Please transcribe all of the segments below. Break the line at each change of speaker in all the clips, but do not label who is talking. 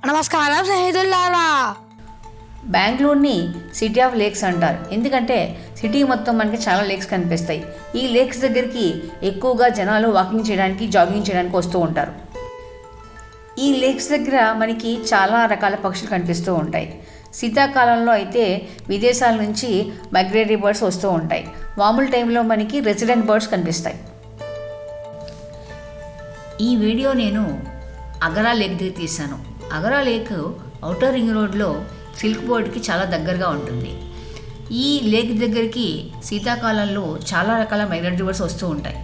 నమస్కారం స్నేహితులారా.
బెంగళూరుని city of lakes అంటారు. ఎందుకంటే సిటీ మొత్తం మనకి చాలా లేక్స్ కనిపిస్తాయి. ఈ లేక్స్ దగ్గరికి ఎక్కువగా జనాలు వాకింగ్ చేయడానికి, జాగింగ్ చేయడానికి వస్తూ ఉంటారు. ఈ లేక్స్ దగ్గర మనకి చాలా రకాల పక్షులు కనిపిస్తూ ఉంటాయి. శీతాకాలంలో అయితే విదేశాల నుంచి మైగ్రేటరీ బర్డ్స్ వస్తూ ఉంటాయి. మామూలు టైంలో మనకి రెసిడెంట్ బర్డ్స్ కనిపిస్తాయి. ఈ వీడియో నేను అగరా లేక్ దగ్గర తీశాను. అగరా లేక్ ఔటర్ రింగ్ రోడ్లో సిల్క్ బోర్డ్కి చాలా దగ్గరగా ఉంటుంది. ఈ లేక్ దగ్గరికి శీతాకాలంలో చాలా రకాల మైగ్రేటరీ బర్డ్స్ వస్తూ ఉంటాయి.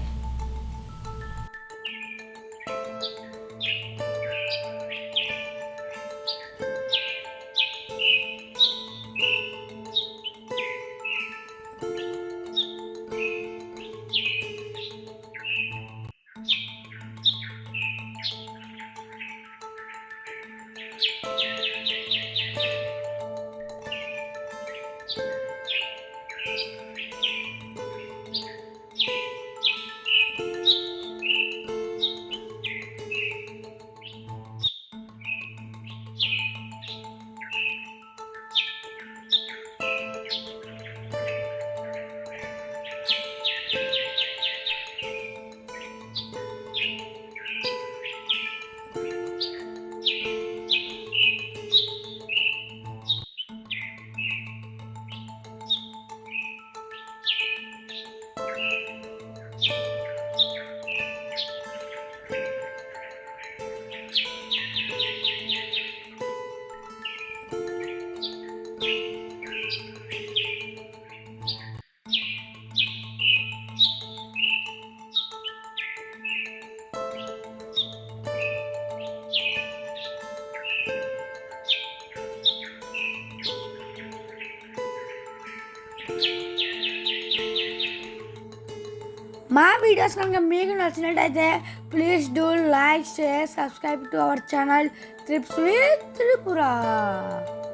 మా వీడియోస్ కనుక మీకు నచ్చినట్టయితే please do like, share, subscribe to our channel trips with Tripura.